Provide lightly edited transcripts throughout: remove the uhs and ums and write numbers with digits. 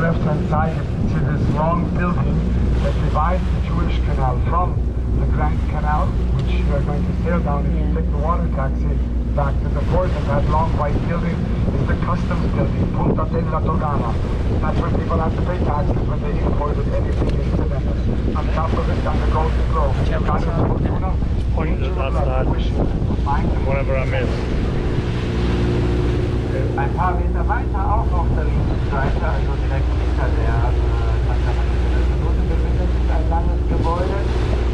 left-hand side, you can see this long building that divides the Jewish Canal from the Grand Canal, which you are going to sail down if you take the water taxi back to the port. And that long white building is the customs building, Punta della Dogana. That's where people have to pay taxes when they imported anything into Venice. On top of it, on the Golden Grove, whatever I missed. Ein paar Meter weiter auch auf der linken Seite, also direkt hinter der Kanzlerin befindet sich ein langes Gebäude,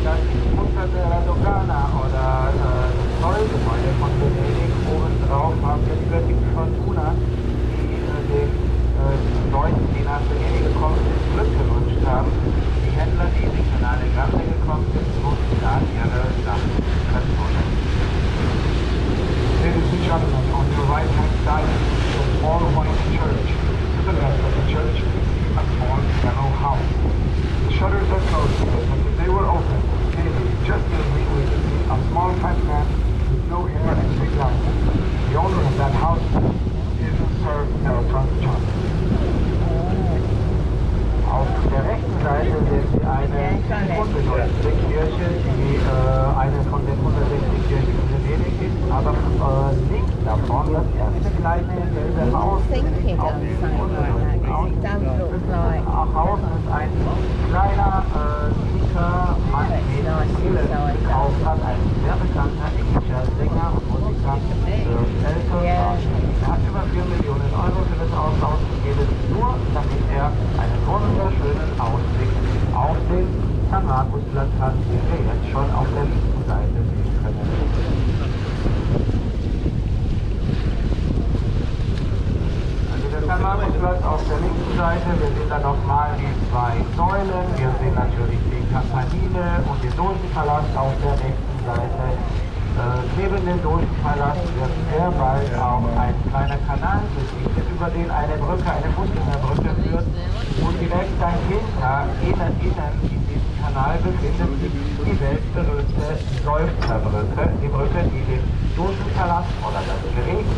das Punta della Dogana oder das Zollgebäude von Venedig. Obendrauf haben wir die göttlichen Fortuna, die den Leuten, die nach Venedig gekommen sind, Glück gewünscht haben. Die Händler, die in den Kanal der Grande gekommen sind, mussten da ihre Sachen verzonen. Ladies and gentlemen, on your right-hand side is a small white church. To the left of the church, you can see a small yellow house. The shutters are closed today, but if they were open, daily, just as we would see a small fat man with no hair and big glasses. The owner of that house is Sir Elton John. Auf der rechten Seite sehen Sie eine unbedeutende Kirche, die eine von den 160 Kirchen in Venedig ist, aber links davon das erste gleiche gelbe Haus. Auch Haus ist ein kleiner, dicker Mann, den gekauft hat, ein sehr bekannter englischer Sänger und Musikant, Elton John. Er hat über 4 Millionen Euro für das Haus ausgegeben, nur damit er einen wunderschönen Ausblick auf den San Markusplatz hat, den wir jetzt schon auf der linken Seite sehen können. Also der San Markusplatz auf der linken Seite, wir sehen da nochmal die zwei Säulen, wir sehen natürlich die Campanile und den Dogenpalast auf der rechten Seite. Neben dem Dogenpalast wird sehr bald auch ein kleiner Kanal besiedelt, über den eine Brücke, eine Fußgängerbrücke führt. Und direkt dahinter, innen in diesem Kanal befindet sich die weltberühmte Seufzerbrücke, die Brücke, die den Dogenpalast oder das Gericht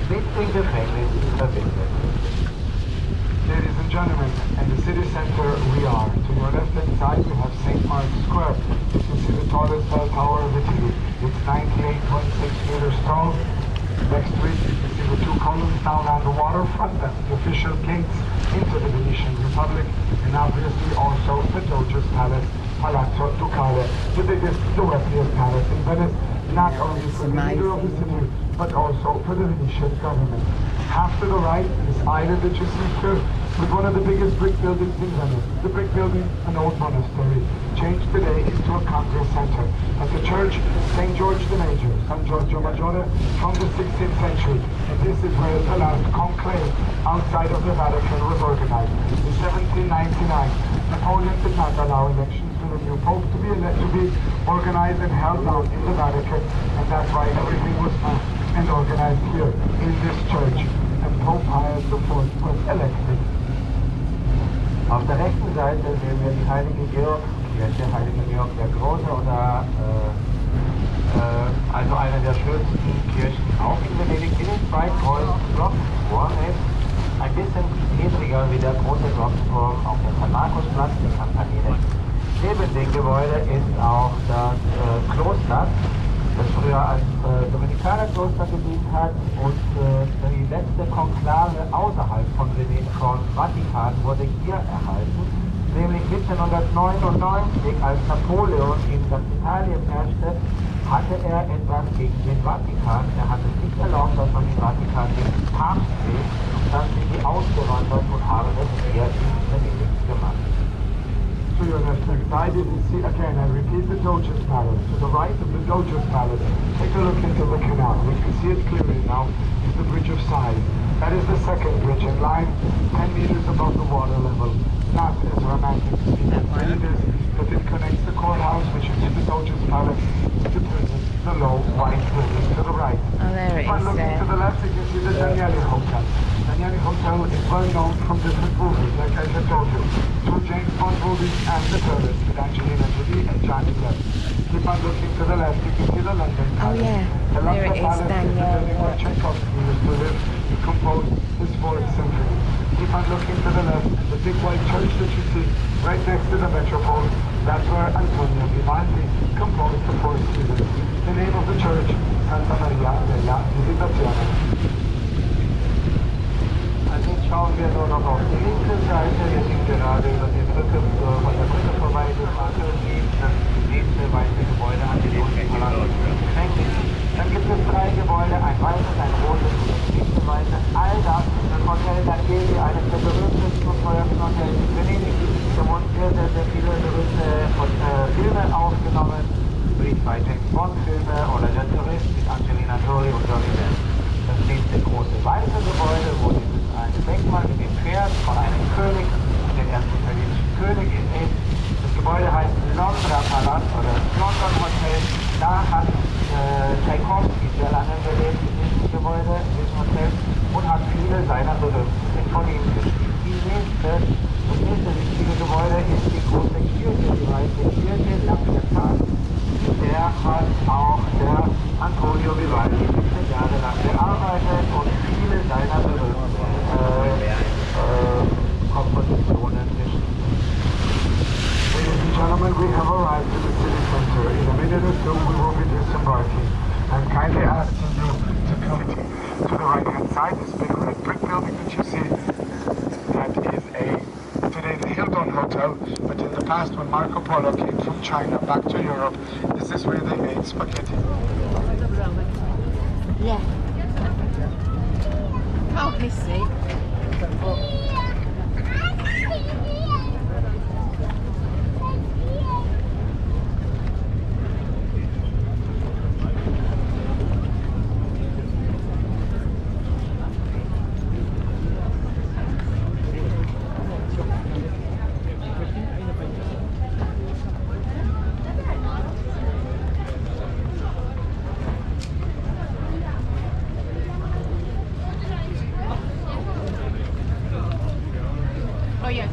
mit dem Gefängnis verbindet. Ladies and gentlemen, in the city center we are. To your left-hand side we have St. Mark's Square. You can see the tallest bell tower of Italy. It's 98.6 meters tall. Next to it you can see the two columns down on the waterfront. That's the official gates into the Venetian Republic. And obviously also the Doge's Palace, Palazzo Ducale, the biggest, the wealthiest palace in Venice. Not only for the leader of the city, but also for the Venetian government. Half to the right, this island that you see here, with one of the biggest brick buildings in Venice. The brick building, an old monastery, changed today into a congress center. At the church, St. George the Major, San Giorgio Maggiore, from the 16th century. And this is where the last conclave outside of the Vatican was organized. In 1799, Napoleon did not allow elections for the new Pope to be organized and held out in the Vatican. And that's why everything was moved and organized here in this church. And Pope Pius IV was elected. Auf der rechten Seite sehen wir die Heilige Georgskirche, Heilige Georg der Große oder also eine der schönsten Kirchen auch in Venedig. Die den zweitgrößten Glockenturm ist ein bisschen niedriger wie der große Glockenturm auf dem San Markusplatz, die Campanile. Neben dem Gebäude ist auch das Kloster, das früher als Dominikanerkloster gedient hat, und die letzte Konklave außerhalb von Vatikan wurde hier erhalten, nämlich 1799, als Napoleon in Italien herrschte, hatte er etwas gegen den Vatikan. Er hat es nicht erlaubt, dass man den Vatikan den Papst sieht, und dann sind die ausgewandert und haben es hier in Venedig gemacht. To your left-hand side, you can see again, I repeat, the Doge's Palace. To the right of the Doge's Palace, take a look into the canal. We can see it clearly now. Is the Bridge of Sighs. That is the second bridge in line, 10 meters above the water level. Not as romantic as it is, but it connects the courthouse, which is the Doge's Palace, to prison, the low white building to the right. Oh, there it If I is look there. to the left, you can see the Danieli Hotel. Danieli Hotel is well known from different movies, like I just told you. Two James Bond movies and The Tourist with Angelina Jolie and Johnny Depp. Keep on looking to the left, you can see the London Oh Palace. yeah, The there London it is, Palace is the building where Daniel. Tchaikovsky used to live. He composed his 4th symphony. keep on looking to the left, the big white church that you see right next to the metropole, that's where Antonio Vivaldi composed the Four Seasons. The name of the church, Santa Maria della Visitazione. Also jetzt schauen wir nur noch auf die linke Seite. Wir sind gerade über die Brücke von der Brücke vorbeigefahren und das nächste weiße Gebäude an die Dann gibt es 3 Gebäude, ein weißes, ein rotes und das nächste weiße. All das ist das Hotel Danieli, eines der berühmtesten und teuersten Hotels in Venedig. Da wurden sehr viele berühmte Filme aufgenommen, wie 2 James Bond Filme oder Der Tourist mit Angelina Jolie und Johnny Depp. Das nächste große weiße Gebäude, wo dieses eine Denkmal mit dem Pferd von einem König, der ersten italienischen Königin ist. Das Gebäude heißt Londra Palast oder London Hotel. Da hat Tchaikovsky sehr lange gelebt in diesem Gebäude, in diesem Hotel und hat viele seiner berühmten Sinfonien geschrieben. Das nächste wichtige Gebäude ist die große Kirche, die weiße Kirche, La Pietà. Der hat auch der Antonio Vivaldi 17 Jahre lang gearbeitet und viele seiner berühmten Kompositionen geschrieben. Ladies and gentlemen, we have arrived at the city center. In a minute or two, we will be disembarking. I'm kindly asking you to come to the right-hand side. This big red brick building that you see, that is today the Hilton Hotel, but in the past when Marco Polo came from China back to Europe, this is where they made spaghetti. Yeah. Can't miss it. Oh yeah,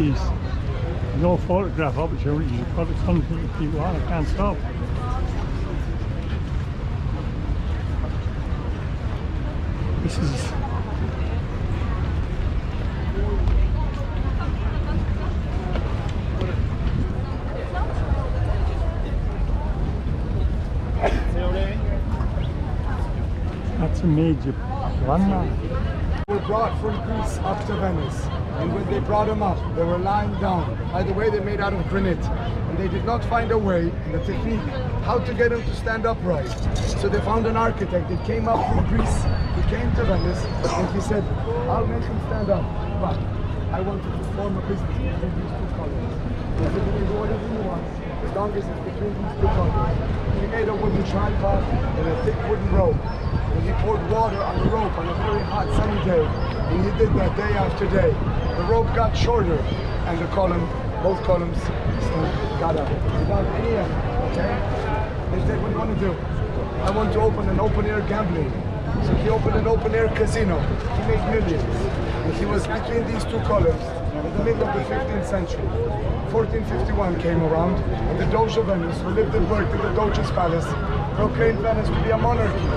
these no photograph opportunities. You've got to constantly keep on. I can't stop. This is that's a major landmark. They were brought from Greece up to Venice, and when they brought them up, they were lying down. By the way, they're made out of granite, and they did not find a way and a technique how to get them to stand upright. So they found an architect that came up from Greece. He came to Venice, and he said, "I'll make them stand up, but I want to form a business between these two colors. He said, "You can do whatever you want, as long as it's between these two colors." He made a wooden tripod and a thick wooden rope. And he poured water on the rope on a very hot sunny day. And he did that day after day. The rope got shorter and the column, both columns, got up without any effort, okay? They said, "What do you want to do?" "I want to open an open-air gambling." So he opened an open-air casino. He made millions. And he was between these two columns in the middle of the 15th century. 1451 came around, and the Doge of Venice, who lived and worked in the Doge's palace, proclaimed Venice to be a monarchy,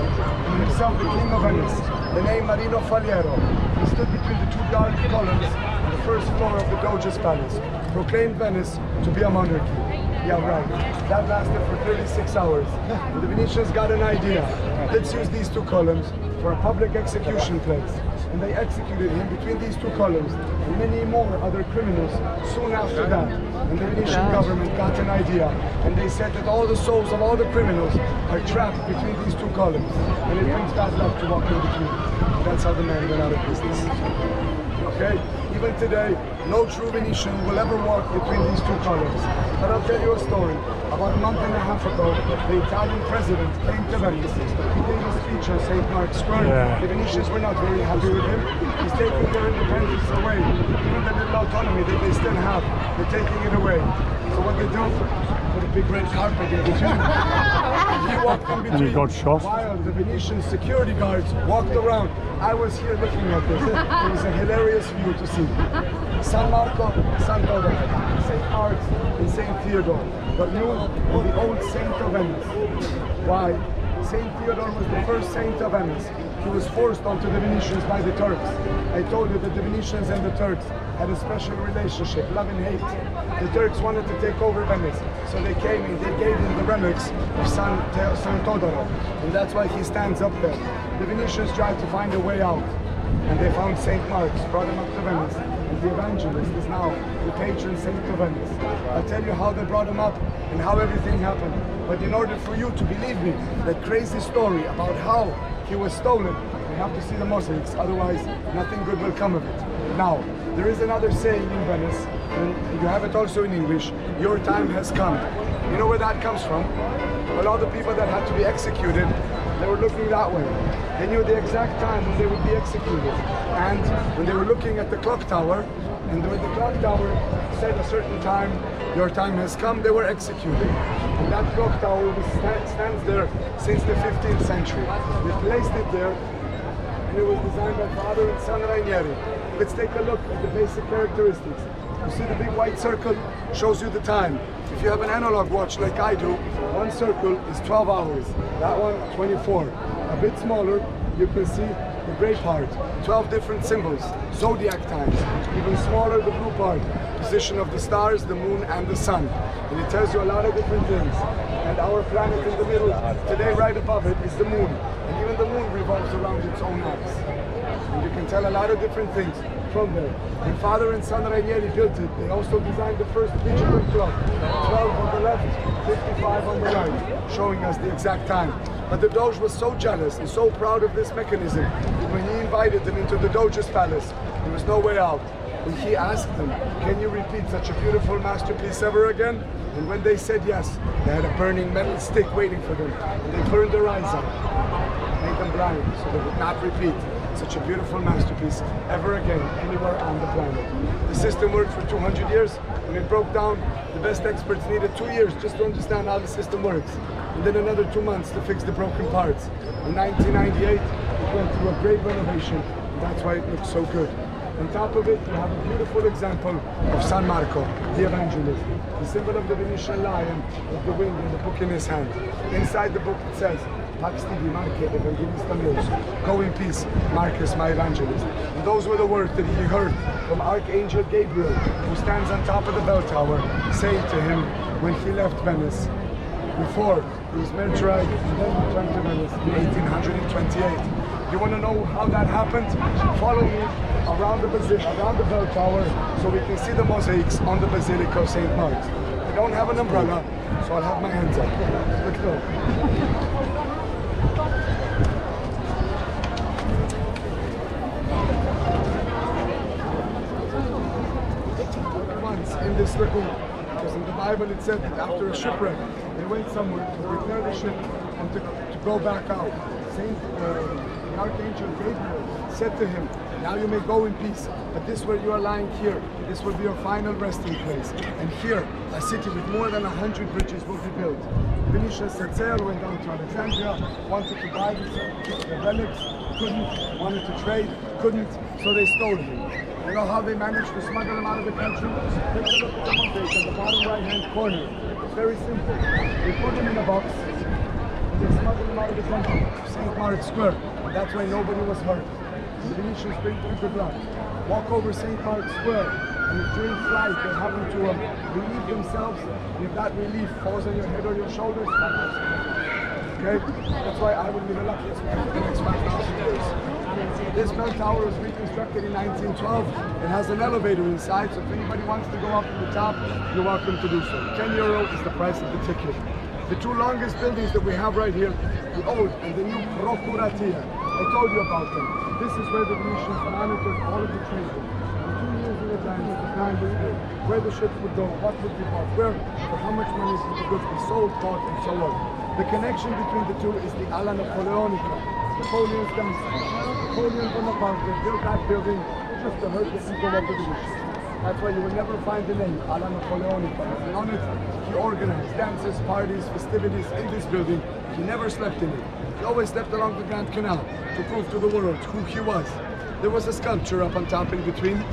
and himself the king of Venice, the name Marino Faliero. He stood between the two dark columns on the first floor of the Doge's palace, proclaimed Venice to be a monarchy. Yeah, right. That lasted for 36 hours. And the Venetians got an idea. Let's use these two columns for a public execution place. And they executed him between these two columns and many more other criminals soon after that. And the Venetian government got an idea, and they said that all the souls of all the criminals are trapped between these two columns, and it brings bad luck to walk in between. That's how the man went out of business. Okay? Even today, no true Venetian will ever walk between these two columns. But I'll tell you a story. About a month and a half ago, the Italian president came to Venice. He gave a speech on St. Mark's Square. Yeah. The Venetians were not very happy with him. He's taking their independence away. Even the little autonomy that they still have, they're taking it away. So what they do? Put a big red carpet in between. He walked in between. And he got shot. While the Venetian security guards walked around. I was here looking at this. It was a hilarious view to see. San Marco, San Todo, St. Mark's, and St. Theodore. But you are the old Saint of Venice. Why? St. Theodore was the first saint of Venice. He was forced onto the Venetians by the Turks. I told you that the Venetians and the Turks had a special relationship, love and hate. The Turks wanted to take over Venice, so they came and they gave him the relics of San Todoro, and that's why he stands up there. The Venetians tried to find a way out, and they found St. Mark's, brought him up to Venice, and the evangelist is now the patron saint of Venice. I'll tell you how they brought him up and how everything happened. But in order for you to believe me, that crazy story about how he was stolen, you have to see the mosaics, otherwise nothing good will come of it. Now, there is another saying in Venice, and you have it also in English, "Your time has come." You know where that comes from? Well, all the people that had to be executed, they were looking that way. They knew the exact time when they would be executed. And when they were looking at the clock tower, and when the clock tower said a certain time, "Your time has come," they were executed. And that clock tower stands there since the 15th century. They placed it there, and it was designed by Father and Son Rainieri. Let's take a look at the basic characteristics. You see the big white circle shows you the time. If you have an analog watch like I do, one circle is 12 hours, that one 24. A bit smaller, you can see the gray part, 12 different symbols, zodiac times. Even smaller, the blue part, position of the stars, the moon and the sun. And it tells you a lot of different things. And our planet in the middle, today right above it, is the moon. And even the moon revolves around its own axis. And you can tell a lot of different things from there. And Father and Son Rainieri built it. They also designed the first digital clock. 12 on the left, 55 on the right, showing us the exact time. But the Doge was so jealous and so proud of this mechanism that when he invited them into the Doge's palace, there was no way out. And he asked them, "Can you repeat such a beautiful masterpiece ever again?" And when they said yes, they had a burning metal stick waiting for them. And they burned their eyes out, made them blind, so they would not repeat such a beautiful masterpiece ever again anywhere on the planet. The system worked for 200 years. When it broke down, the best experts needed 2 years just to understand how the system works. And then another 2 months to fix the broken parts. In 1998, it went through a great renovation, and that's why it looks so good. On top of it, you have a beautiful example of San Marco, the evangelist, the symbol of the Venetian lion with the wing and the book in his hand. Inside the book it says, Pax tibi Marque evangelista meus, go in peace, Marcus my evangelist. And those were the words that he heard from Archangel Gabriel, who stands on top of the bell tower, saying to him when he left Venice, before he was martyrized and then returned to Venice in 1828. You want to know how that happened? Follow me around the bell tower so we can see the mosaics on the Basilica of St. Mark's. I don't have an umbrella, so I'll have my hands up. Let's go. Once in this lagoon, because in the Bible it said that after a shipwreck, they went somewhere to repair the ship and to go back out. The Archangel Gabriel said to him, now you may go in peace, but this where you are lying here, this will be your final resting place. And here, a city with more than 100 bridges will be built. Venetian set sail, went down to Alexandria, wanted to buy the relics, couldn't, wanted to trade, couldn't, so they stole him. You know how they managed to smuggle him out of the country? Take a look at the mosaic in the bottom right-hand corner. It's very simple. They put him in a box, and they smuggled him out of the country to St. Mark's Square. That's why nobody was hurt. The Venetians bring through good luck. Walk over St. Mark's Square, and if during flight they happen to relieve themselves, if that relief falls on your head or your shoulders, okay? That's why I will be the luckiest man for the next 5,000 years. This bell tower was reconstructed in 1912. It has an elevator inside, so if anybody wants to go up to the top, you're welcome to do so. €10 is the price of the ticket. The two longest buildings that we have right here, the old and the new Procuratia. I told you about them. This is where the Venetians monitored all of the trade. 2 years in advance at the time where the ships would go, what would be bought, where, for how much money would the goods be sold, bought, and so on. The connection between the two is the Ala Napoleonica, Napoleon's grandson. Napoleon Bonaparte built that building just to hurt the people of the Venetians. That's why you will never find the name Ala Napoleonica. And on it, he organized dances, parties, festivities in this building. He never slept in it. He always slept along the Grand Canal to prove to the world who he was. There was a sculpture up on top in between.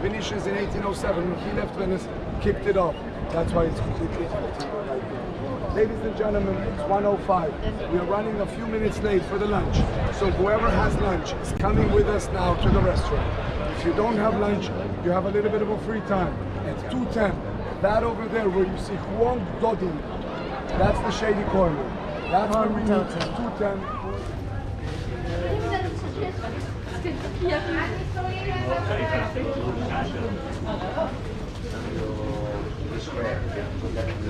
Venetians in 1807, when he left Venice, kicked it off. That's why it's completely empty. Ladies and gentlemen, it's 1:05. We are running a few minutes late for the lunch. So whoever has lunch is coming with us now to the restaurant. If you don't have lunch, you have a little bit of a free time. At 2:10, that over there where you see Huang Dodin, that's the shady corner. That's where we meet at 2:10.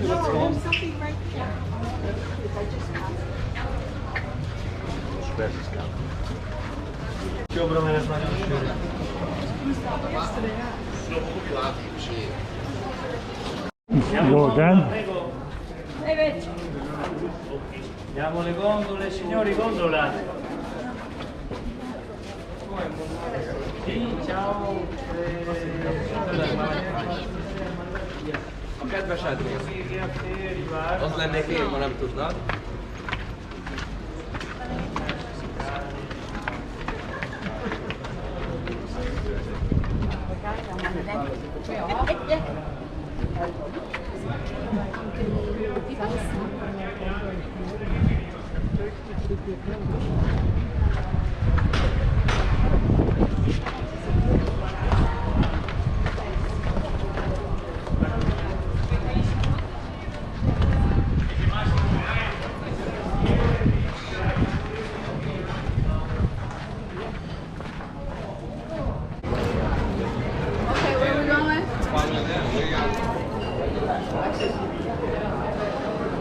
No, there's something right there. I just Go again. Evet. Andiamo le gondole, signori, gondola. Sì, ciao. A kedvesednél. Az lennék én, ha nem tudnád.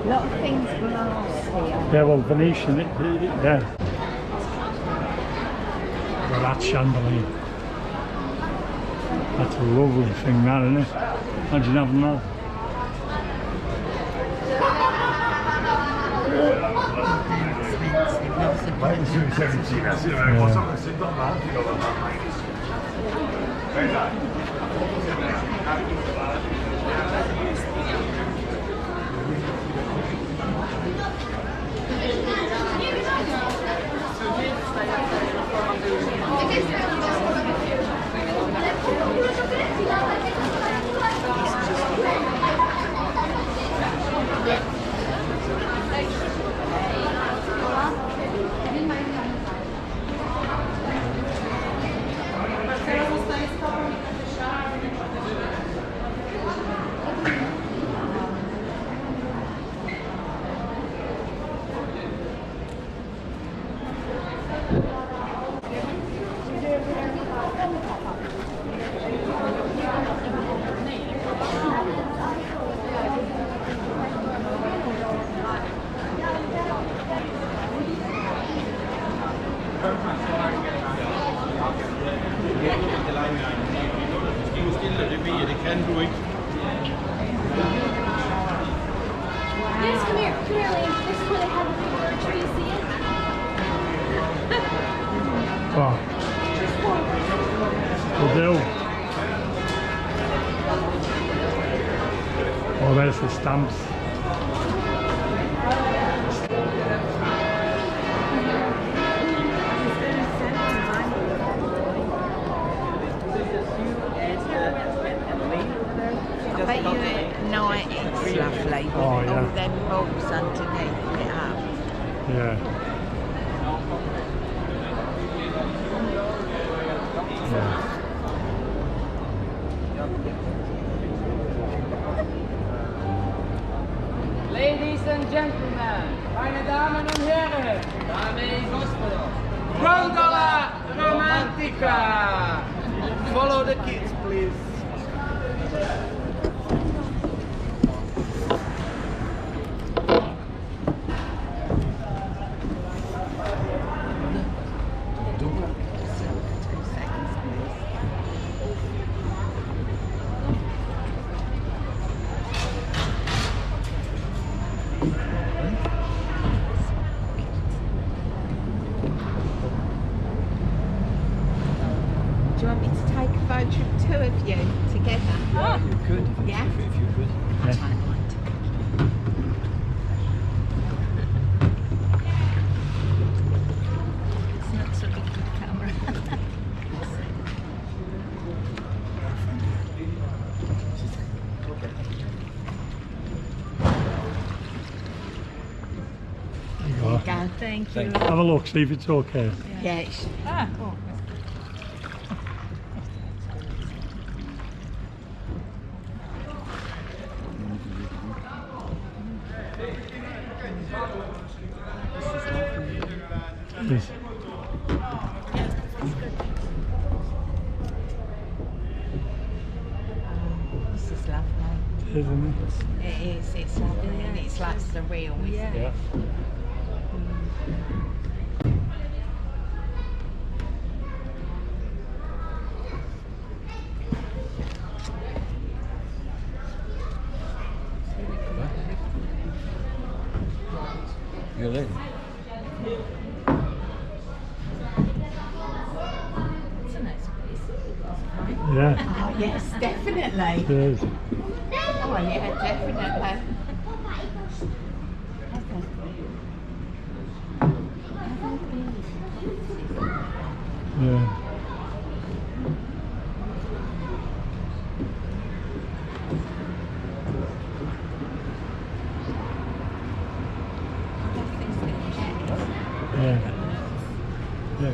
A lot of things glass here. Yeah, well, Venetian, yeah. Well, that chandelier. That's a lovely thing, that, isn't it? Imagine having that. Yes, come here, Liam. This is where they have the birch museum. Oh. Will do. Oh, there's the stamps. I bet you at night it's lovely with Oh, yeah. all them balls underneath it up. Yeah. Yeah. Ladies and gentlemen, meine Damen und Herren, Dame e Gospodo, Gondola Romantica! Follow the kids, please. Do you want me to take a photo of two of you together? You could, Yeah? if you could. Yeah. It's not such a good camera. There you go. Go, thank you. Have a look, see if it's okay. Yeah, it's, Yes. this is lovely. Isn't it? It is, it's lovely and it's like surreal, isn't it? Yeah. You're in. It's a nice place. Yeah. Oh yes, definitely. It is. Oh yeah, definitely. Yeah. Yeah. Yeah.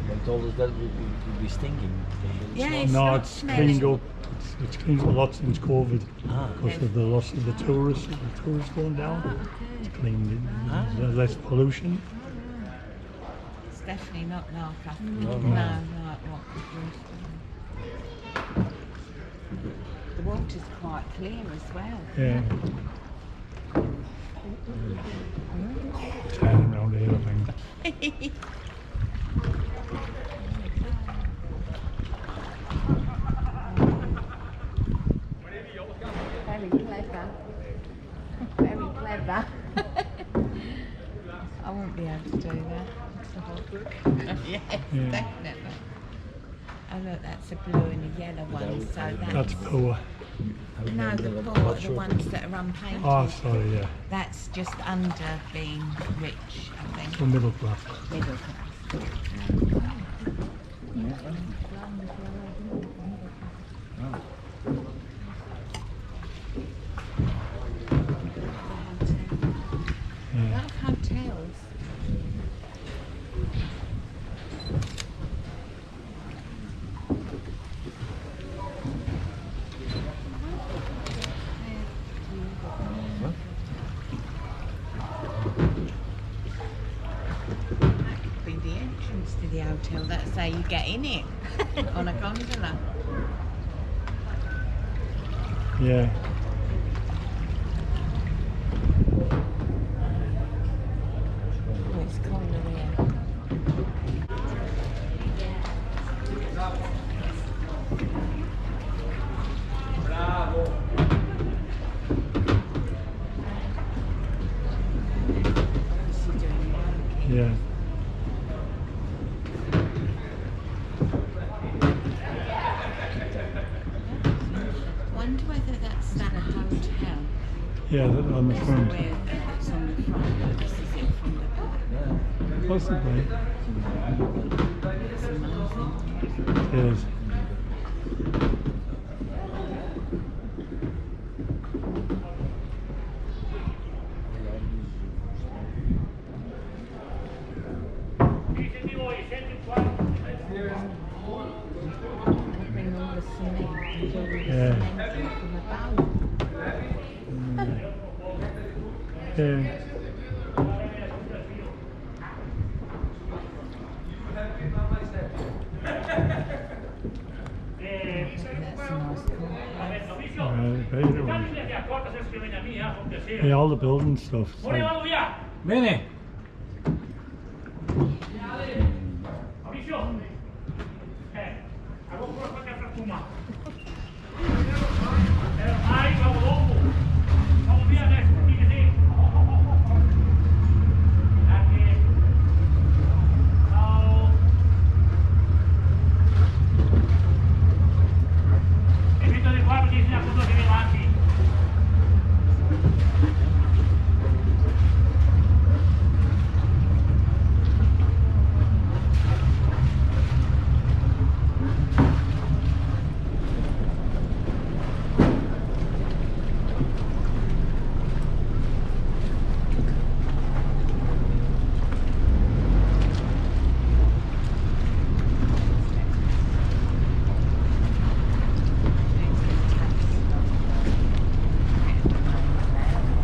They told us that would be stinking. Yeah, it's No, not it's smelly. cleaned up. It's cleaned up a lot since COVID Ah. because of the loss of the tourists going down. It's cleaned it. There's less pollution. It's definitely not like No, no. like what it used to be. The water's quite clear as well. Yeah. Turn around here, I think. Very clever. Very clever. I won't be able to do that. It's a hot book. Yes, Yeah. definitely. Oh look, that's a blue and a yellow one, so That's poor. no, the poor, the ones that are unpainted. Oh, sorry, yeah. That's just under being rich, I think. For middle class. Middle class. A Yeah. lot of hotels. say you get in it on a gondola. Yeah. Oh, it's colder here. She's doing work. Yeah. Wonder whether that's that a hotel. Yeah, that on the front. Where it's on the front, but this is it from the back. Possibly. It's amazing. It is. They bring all the cement and all the Yeah. cement in from above. Yeah. That's a nice complex. Very good. Yeah, all the building stuff. It's like, Bene.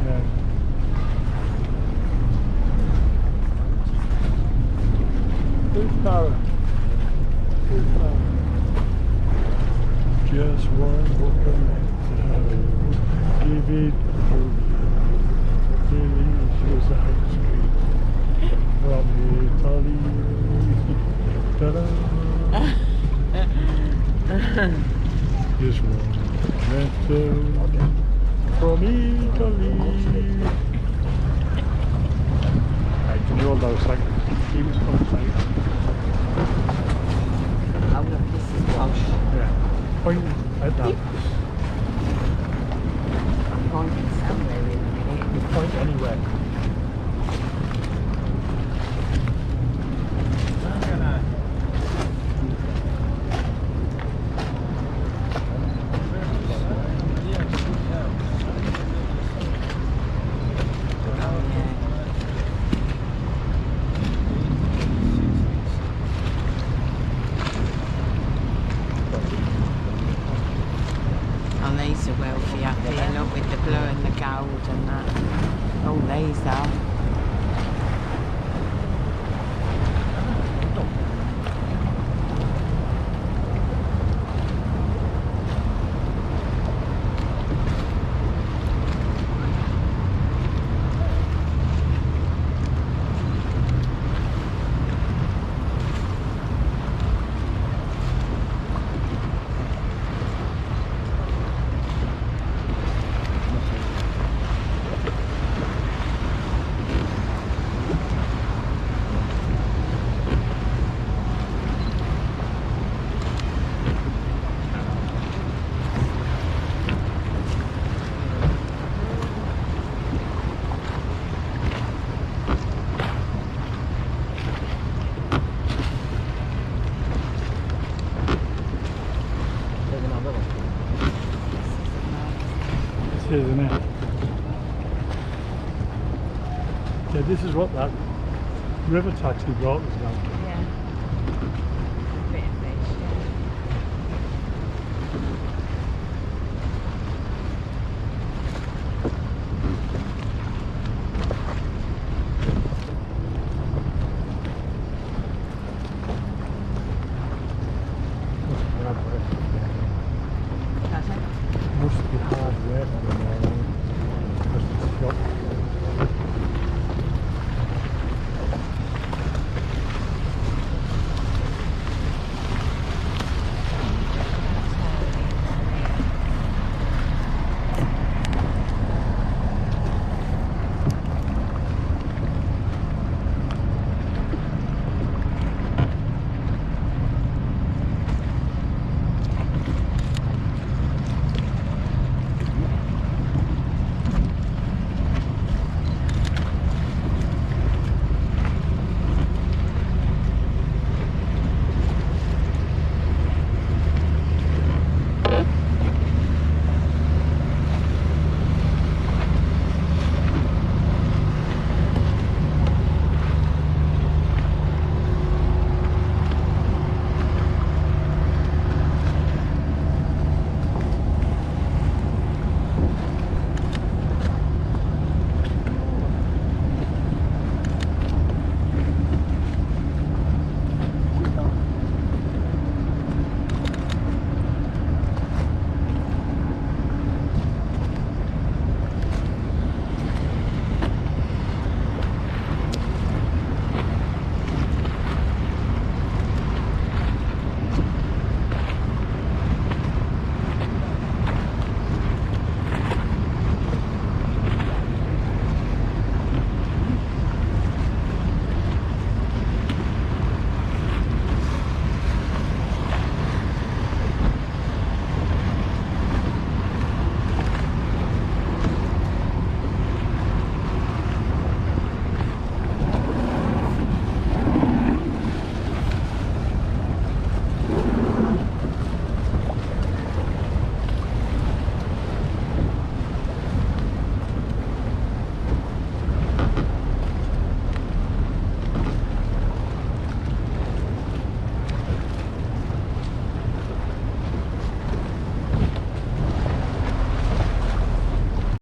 yeah. Who's Tara? Who's Tara? Just one book of give it delicious ice cream from Italy. Ta-da! Just one letter from Italy. Right, can you hold those seconds? Keep it on tight. Oh look, this is posh. Yeah. Point at that. I'm pointing somewhere in a minute. Point anywhere. And these are wealthy up here, look, with the blue and the gold and that. All these are. Isn't it? Yeah, this is what that river taxi brought us down. Yeah. A bit of fish, yeah. must be hard work on the morning because the shop